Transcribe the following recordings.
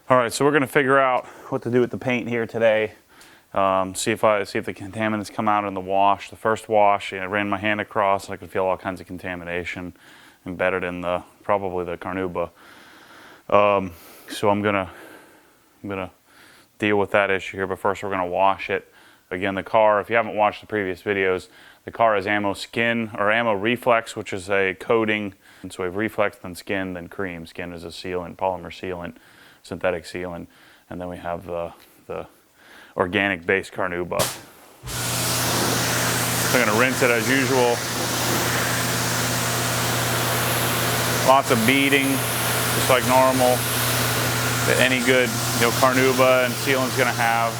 All right, so we're going to figure out what to do with the paint here today. See if the contaminants come out in the wash. The first wash, I ran my hand across, and I could feel all kinds of contamination embedded in probably the carnauba. So I'm gonna deal with that issue here. But first, we're gonna wash it. Again, the car. If you haven't watched the previous videos, the car has AMMO Skin or AMMO Reflex, which is a coating. And so we have Reflex, then Skin, then Creme. Skin is a sealant, polymer sealant, synthetic sealant, and then we have the organic-based carnauba. So I'm going to rinse it as usual. Lots of beading, just like normal. That any good, carnauba and sealant's going to have.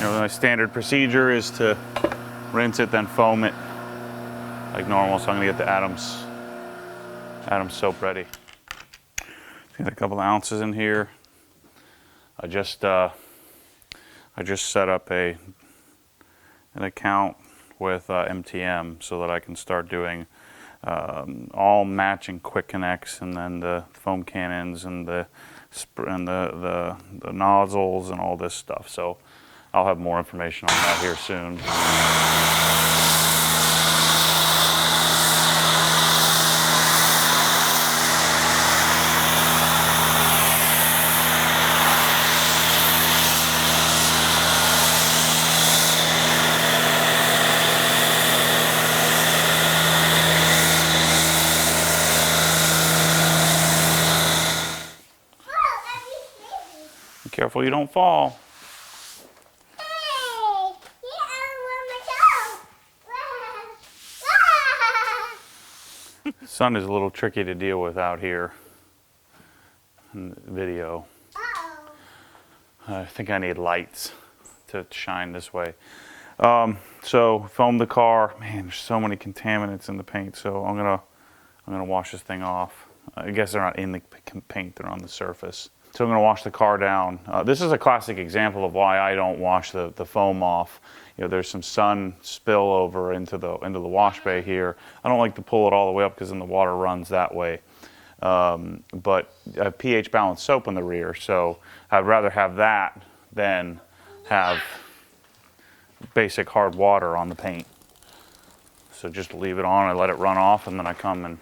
My standard procedure is to rinse it, then foam it like normal. So I'm gonna get the Adams soap ready. Got a couple of ounces in here. I just set up an account with MTM so that I can start doing all matching quick connects, and then the foam cannons and the nozzles and all this stuff. So I'll have more information on that here soon. Be careful you don't fall. Sun is a little tricky to deal with out here in the video. I think I need lights to shine this way. So foam the car. Man, there's so many contaminants in the paint. So I'm gonna wash this thing off. I guess they're not in the paint; they're on the surface. So I'm gonna wash the car down. This is a classic example of why I don't wash the foam off. There's some sun spill over into the wash bay here. I don't like to pull it all the way up because then the water runs that way. But I have pH balanced soap in the rear, so I'd rather have that than have basic hard water on the paint. So just leave it on, I let it run off, and then I come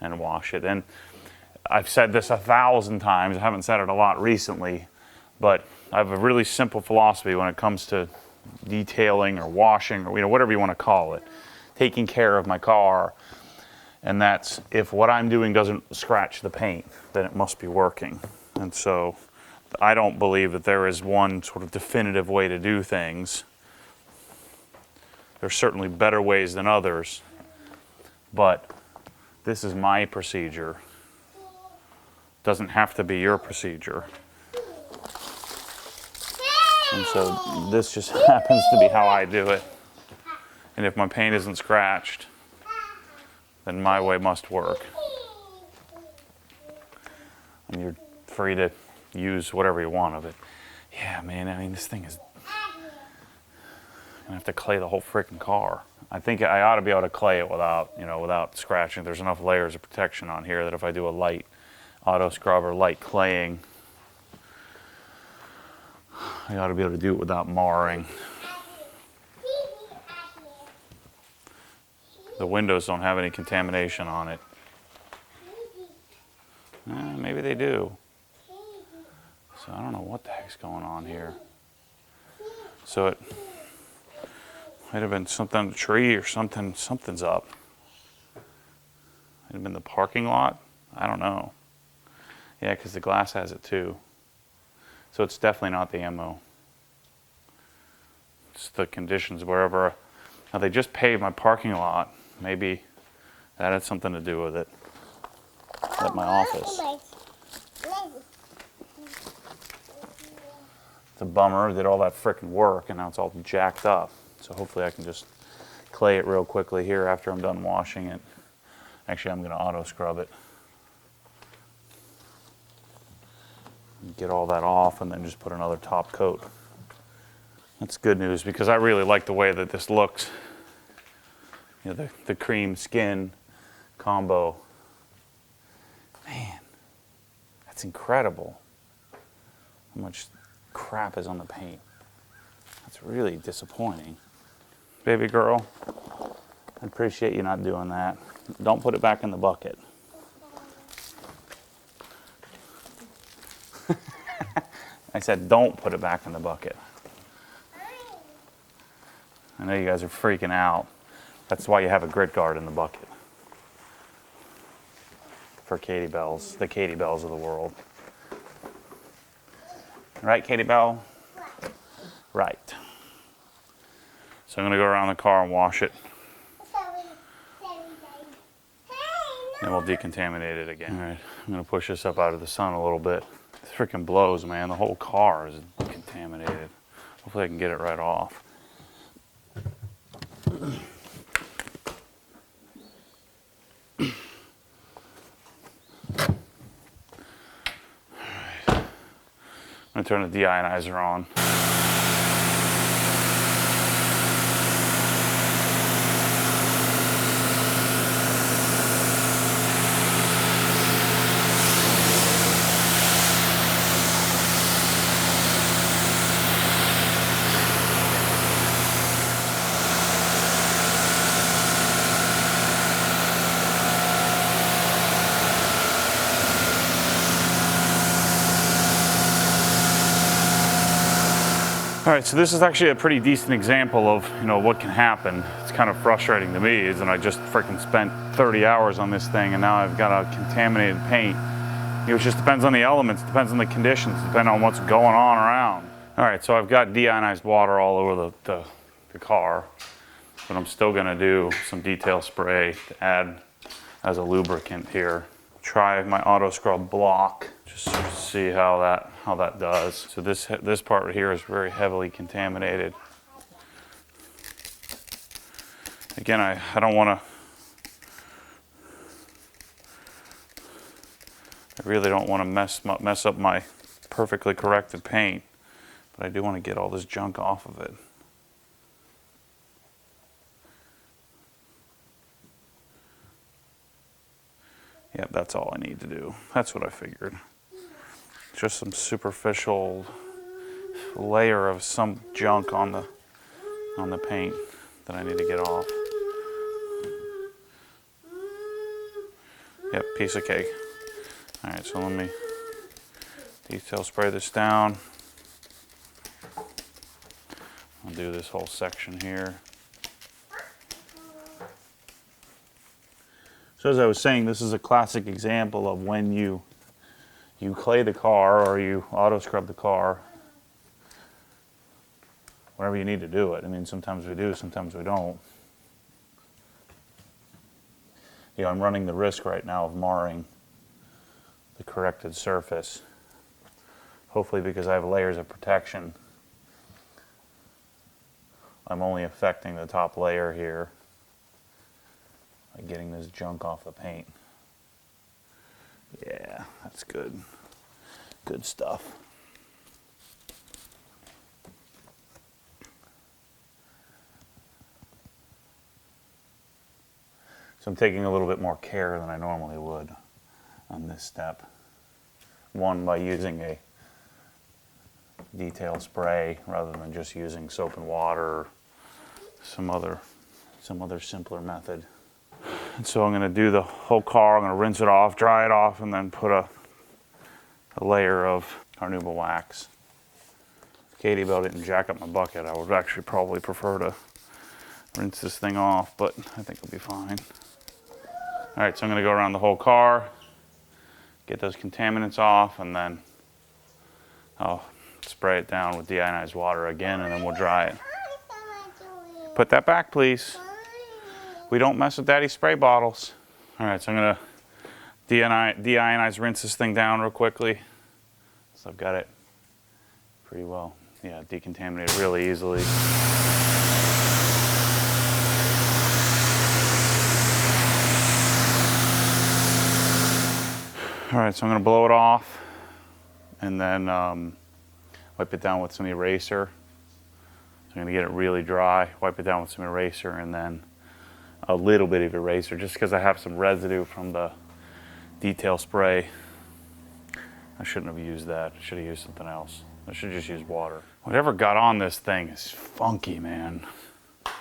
and wash it. And I've said this 1,000 times, I haven't said it a lot recently, but I have a really simple philosophy when it comes to detailing or washing or whatever you want to call it, taking care of my car. And that's, if what I'm doing doesn't scratch the paint, then it must be working. And so I don't believe that there is one sort of definitive way to do things. There's certainly better ways than others, but this is my procedure. Doesn't have to be your procedure. And so this just happens to be how I do it. And if my paint isn't scratched, then my way must work. And you're free to use whatever you want of it. Yeah, man, I mean, this thing is... I'm gonna have to clay the whole freaking car. I think I ought to be able to clay it without scratching. There's enough layers of protection on here that if I do a light Autoscrub or light claying, I ought to be able to do it without marring. The windows don't have any contamination on it. Maybe they do. So I don't know what the heck's going on here. So it might have been something on the tree or something. Something's up. Might have been the parking lot. I don't know. Yeah, because the glass has it too. So it's definitely not the AMMO. It's the conditions wherever. Now they just paved my parking lot. Maybe that had something to do with it. At my office. It's a bummer. I did all that frickin' work and now it's all jacked up. So hopefully I can just clay it real quickly here after I'm done washing it. Actually, I'm going to auto scrub it. Get all that off and then just put another top coat. That's good news because I really like the way that this looks. You know, the cream skin combo. Man, that's incredible. How much crap is on the paint. That's really disappointing. Baby girl, I appreciate you not doing that. Don't put it back in the bucket. I said don't put it back in the bucket. I know you guys are freaking out. That's why you have a grit guard in the bucket. For Katie Bells, the Katie Bells of the world. Right, Katie Bell? Right. So I'm going to go around the car and wash it. And we'll decontaminate it again. All right, I'm going to push this up out of the sun a little bit. It freaking blows, man. The whole car is contaminated. Hopefully I can get it right off. I'm going to turn the deionizer on. All right, so this is actually a pretty decent example of, you know, what can happen. It's kind of frustrating to me is that I just freaking spent 30 hours on this thing and now I've got a contaminated paint. You know, it just depends on the elements, depends on the conditions, depending on what's going on around. All right, so I've got deionized water all over the car, but I'm still gonna do some detail spray to add as a lubricant here. Try my Autoscrub block, just to see how that does. So this part right here is very heavily contaminated. Again, I don't want to. I really don't want to mess up my perfectly corrected paint, but I do want to get all this junk off of it. Yep, that's all I need to do. That's what I figured. Just some superficial layer of some junk on the paint that I need to get off. Yep, piece of cake. All right, so let me detail spray this down. I'll do this whole section here. So as I was saying, this is a classic example of when you clay the car or you auto scrub the car, whenever you need to do it. I mean, sometimes we do, sometimes we don't. You know, I'm running the risk right now of marring the corrected surface. Hopefully, because I have layers of protection, I'm only affecting the top layer here by getting this junk off the paint. Yeah, that's good. Good stuff. So I'm taking a little bit more care than I normally would on this step. One, by using a detail spray rather than just using soap and water or some other simpler method. And so I'm going to do the whole car. I'm going to rinse it off, dry it off, and then put a layer of carnauba wax. If Katie Bell didn't jack up my bucket, I would actually probably prefer to rinse this thing off, but I think it'll be fine. All right, so I'm going to go around the whole car, get those contaminants off, and then I'll spray it down with deionized water again, and then we'll dry it. Put that back, please. We don't mess with daddy's spray bottles. All right, so I'm gonna deionize, rinse this thing down real quickly. So I've got it pretty well yeah, decontaminate really easily. All right, so I'm gonna blow it off and then wipe it down with some eraser. So I'm gonna get it really dry, wipe it down with some eraser, and then a little bit of eraser, just because I have some residue from the detail spray. I shouldn't have used that. I should have used something else. I should just use water. Whatever got on this thing is funky, man. So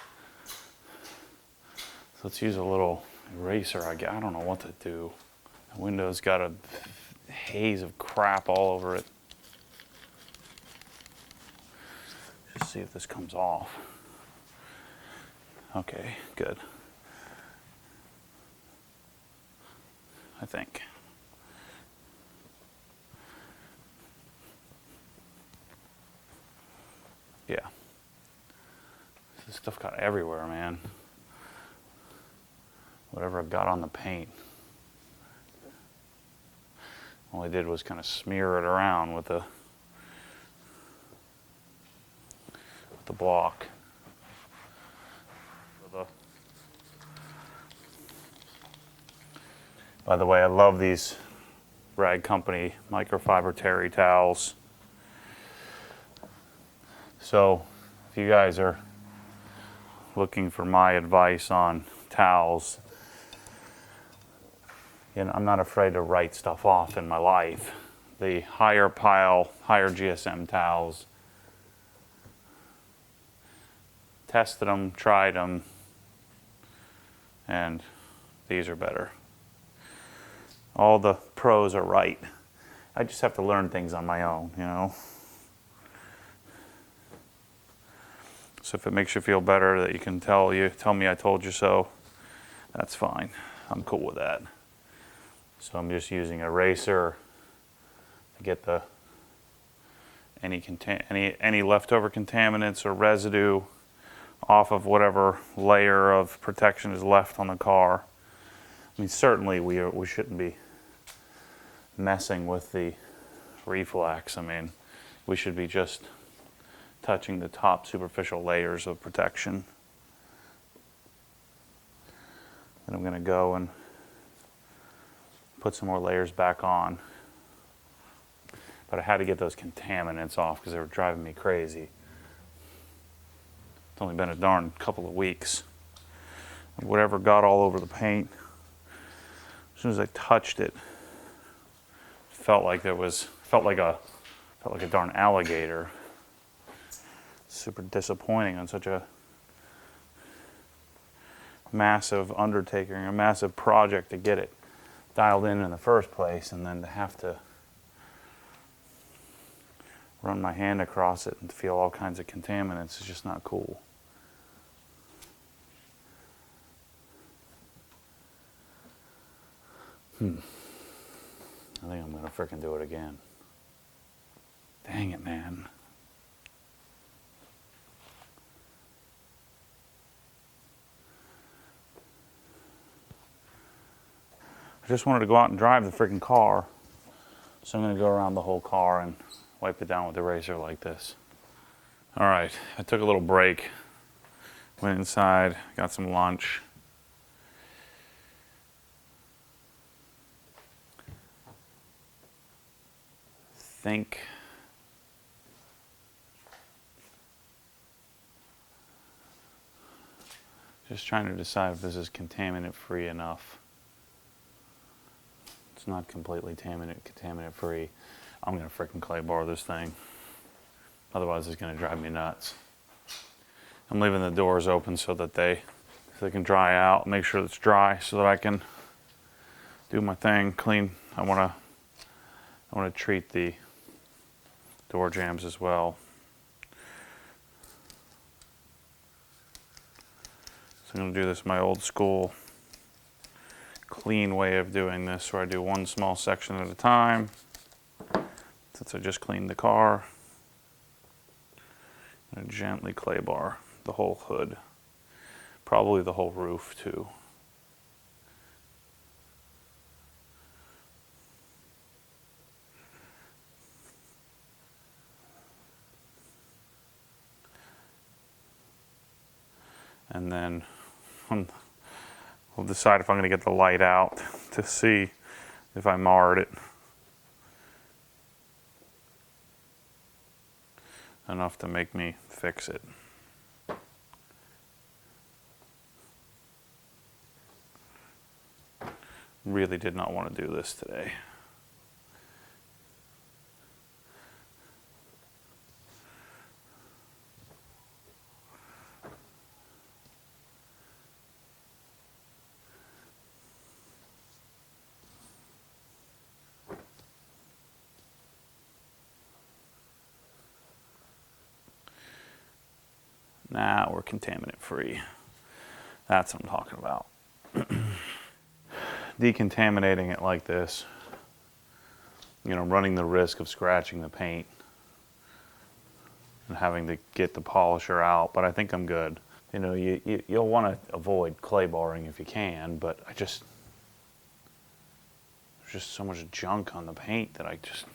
let's use a little eraser. I don't know what to do. The window's got a haze of crap all over it. Just see if this comes off. Okay, good. I think. Yeah. This stuff got everywhere, man. Whatever got on the paint. All I did was kind of smear it around with the block. By the way, I love these Rag Company microfiber terry towels. So if you guys are looking for my advice on towels, you know, I'm not afraid to write stuff off in my life. The higher pile, higher GSM towels, tested them, tried them, and these are better. All the pros are right. I just have to learn things on my own, you know. So if it makes you feel better that you can tell me I told you so, that's fine. I'm cool with that. So I'm just using an eraser to get any leftover contaminants or residue off of whatever layer of protection is left on the car. I mean, certainly we shouldn't be messing with the reflex. I mean, we should be just touching the top superficial layers of protection. Then I'm going to go and put some more layers back on. But I had to get those contaminants off because they were driving me crazy. It's only been a darn couple of weeks. Whatever got all over the paint, as soon as I touched it, felt like a darn alligator. Super disappointing on such a massive undertaking, a massive project to get it dialed in the first place, and then to have to run my hand across it and feel all kinds of contaminants is just not cool. I think I'm gonna frickin' do it again. Dang it, man. I just wanted to go out and drive the freaking car. So I'm gonna go around the whole car and wipe it down with the eraser like this. All right, I took a little break. Went inside, got some lunch. Just trying to decide if this is contaminant free enough. It's not completely contaminant free. I'm gonna frickin' clay bar this thing. Otherwise it's gonna drive me nuts. I'm leaving the doors open so that they can dry out, make sure it's dry so that I can do my thing, clean. I wanna treat the door jambs as well. So I'm going to do this my old school clean way of doing this, where I do one small section at a time. Since I just cleaned the car, I'm going to gently clay bar the whole hood, probably the whole roof too. And then we'll decide if I'm going to get the light out to see if I marred it enough to make me fix it. Really did not want to do this today. Now we're contaminant free. That's what I'm talking about. Decontaminating it like this, you know, running the risk of scratching the paint and having to get the polisher out, but I think I'm good. You know, you'll want to avoid clay barring if you can, but there's just so much junk on the paint that I just...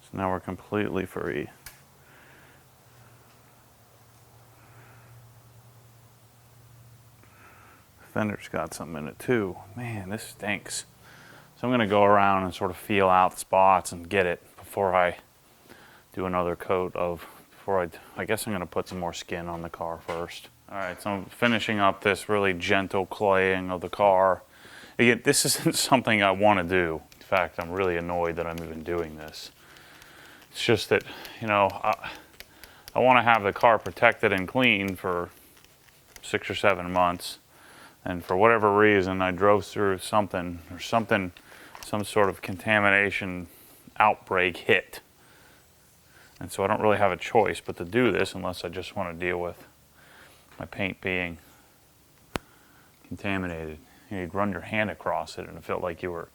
So now we're completely free. Fender's got something in it too. Man, this stinks. So I'm going to go around and sort of feel out spots and get it before I do another coat of, I guess I'm going to put some more skin on the car first. All right, so I'm finishing up this really gentle claying of the car. Again, this isn't something I want to do. In fact, I'm really annoyed that I'm even doing this. It's just that, you know, I want to have the car protected and clean for 6 or 7 months. And for whatever reason, I drove through something, some sort of contamination outbreak hit. And so I don't really have a choice but to do this unless I just want to deal with my paint being contaminated. You'd run your hand across it and it felt like you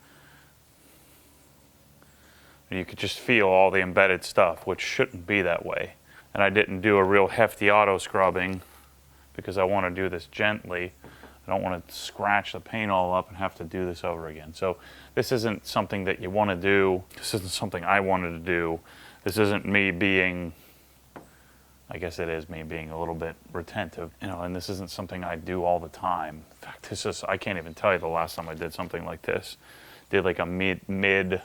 could just feel all the embedded stuff, which shouldn't be that way. And I didn't do a real hefty auto scrubbing because I want to do this gently. I don't want to scratch the paint all up and have to do this over again. So this isn't something that you want to do. This isn't something I wanted to do. This isn't me being, I guess it is me being a little bit retentive, you know, and this isn't something I do all the time. In fact, I can't even tell you the last time I did something like this. Did like a mid, you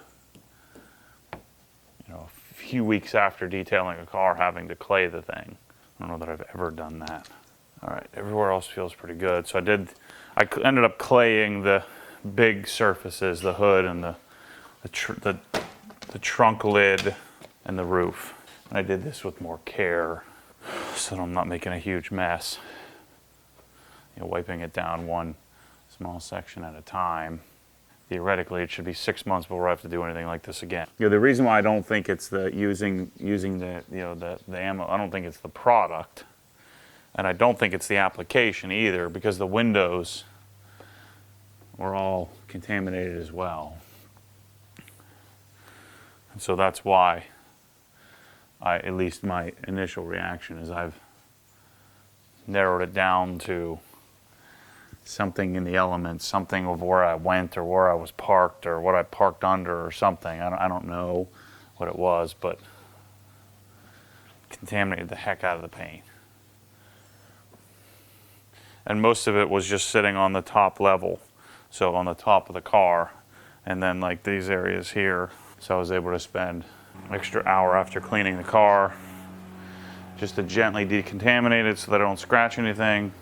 know, a few weeks after detailing a car, having to clay the thing. I don't know that I've ever done that. All right, everywhere else feels pretty good. So I ended up claying the big surfaces, the hood and the trunk lid and the roof. And I did this with more care so that I'm not making a huge mess. You know, wiping it down one small section at a time. Theoretically, it should be 6 months before I have to do anything like this again. You know, the reason why I don't think it's the using the, you know, the AMMO, I don't think it's the product, and I don't think it's the application either, because the windows were all contaminated as well. And so that's why at least my initial reaction is I've narrowed it down to something in the elements, something of where I went or where I was parked or what I parked under or something. I don't know what it was, but contaminated the heck out of the paint. And most of it was just sitting on the top level, so on the top of the car, and then like these areas here. So I was able to spend an extra hour after cleaning the car just to gently decontaminate it so that I don't scratch anything.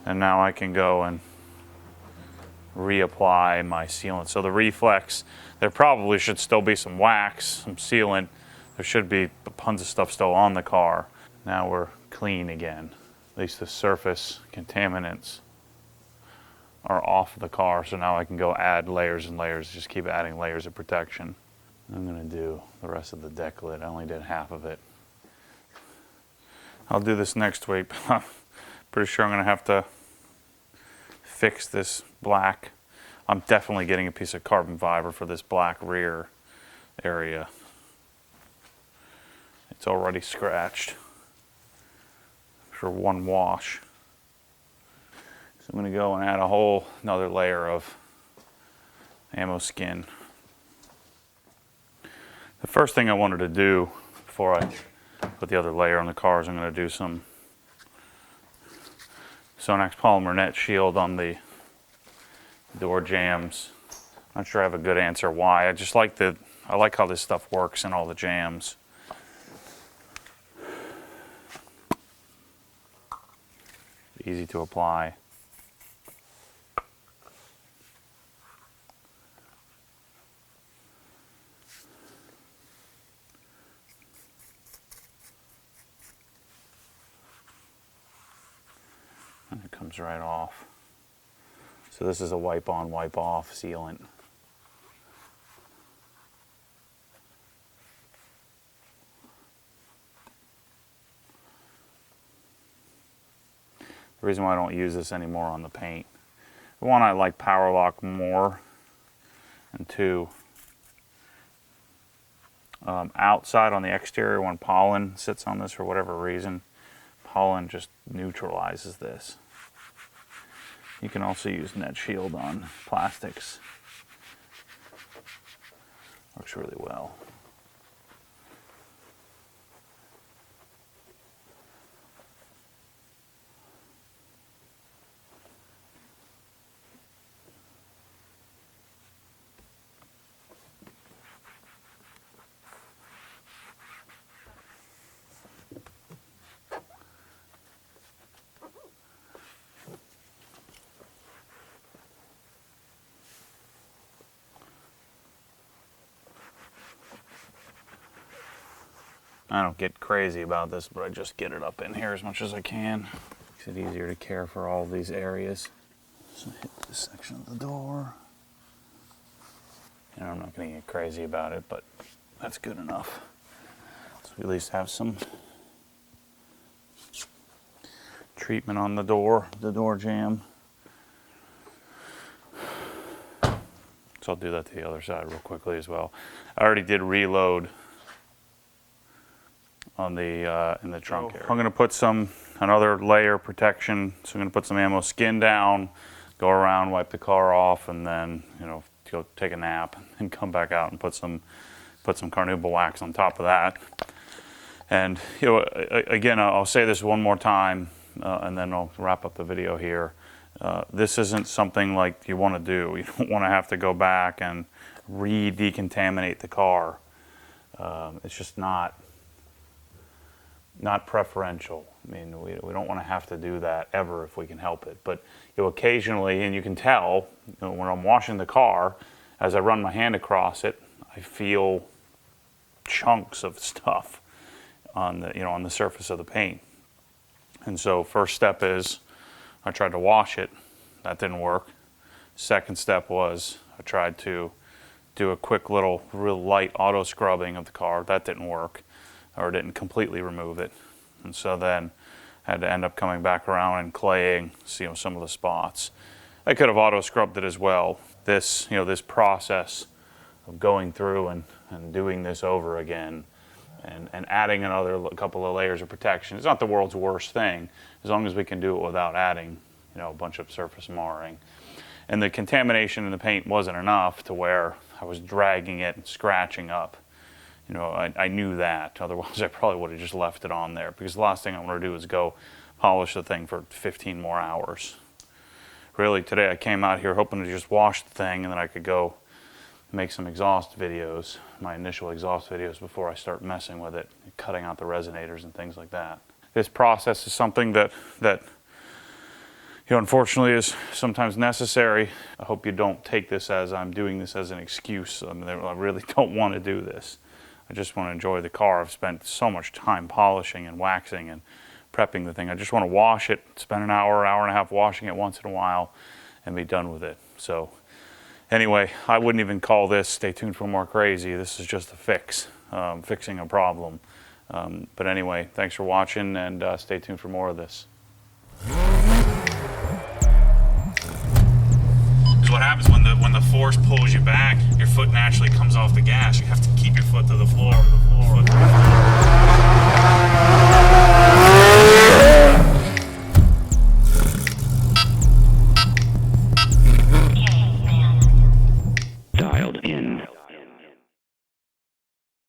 And now I can go and reapply my sealant. So the reflex, there probably should still be some wax, some sealant. There should be tons of stuff still on the car. Now we're clean again. At least the surface contaminants are off the car, so now I can go add layers and layers, just keep adding layers of protection. I'm gonna do the rest of the deck lid. I only did half of it. I'll do this next week, but I'm pretty sure I'm gonna have to fix this black. I'm definitely getting a piece of carbon fiber for this black rear area. It's already scratched for one wash. So I'm going to go and add a whole another layer of AMMO Skin. The first thing I wanted to do before I put the other layer on the car is I'm going to do some Sonax polymer net shield on the door jambs. Not sure I have a good answer why. I like how this stuff works in all the jams. Easy to apply. And it comes right off. So this is a wipe on, wipe off sealant. The reason why I don't use this anymore on the paint, one, I like power lock more, and two, outside on the exterior when pollen sits on this for whatever reason, pollen just neutralizes this. You can also use net shield on plastics. Works really well. I don't get crazy about this, but I just get it up in here as much as I can. Makes it easier to care for all these areas. So hit this section of the door. You know, I'm not going to get crazy about it, but that's good enough. So we at least have some treatment on the door jamb. So I'll do that to the other side real quickly as well. I already did reload on the in the trunk area. I'm going to put another layer of protection. So I'm going to put some AMMO Skin down, go around, wipe the car off, and then go take a nap and come back out and put some carnauba wax on top of that. And again, I'll say this one more time, and then I'll wrap up the video here. This isn't something like you want to do. You don't want to have to go back and re-decontaminate the car. It's just not preferential. I mean, we don't want to have to do that ever if we can help it. But occasionally, and you can tell when I'm washing the car, as I run my hand across it, I feel chunks of stuff on the surface of the paint. And so first step is I tried to wash it. That didn't work. Second step was I tried to do a quick little real light auto scrubbing of the car. That didn't work, or didn't completely remove it. And so then I had to end up coming back around and claying some of the spots. I could have auto scrubbed it as well. This process of going through and doing this over again and adding another couple of layers of protection is not the world's worst thing, as long as we can do it without adding a bunch of surface marring. And the contamination in the paint wasn't enough to where I was dragging it and scratching up. I knew that. Otherwise, I probably would have just left it on there, because the last thing I want to do is go polish the thing for 15 more hours. Really, today I came out here hoping to just wash the thing, and then I could go make some exhaust videos, my initial exhaust videos, before I start messing with it, cutting out the resonators and things like that. This process is something that unfortunately is sometimes necessary. I hope you don't take this as I'm doing this as an excuse. I really don't want to do this. I just want to enjoy the car. I've spent so much time polishing and waxing and prepping the thing. I just want to wash it, spend an hour and a half washing it once in a while, and be done with it. So anyway, I wouldn't even call this stay tuned for more crazy. This is just a fix, fixing a problem. But anyway, thanks for watching, and stay tuned for more of this. What happens when the force pulls you back, your foot naturally comes off the gas. You have to keep your foot to the floor.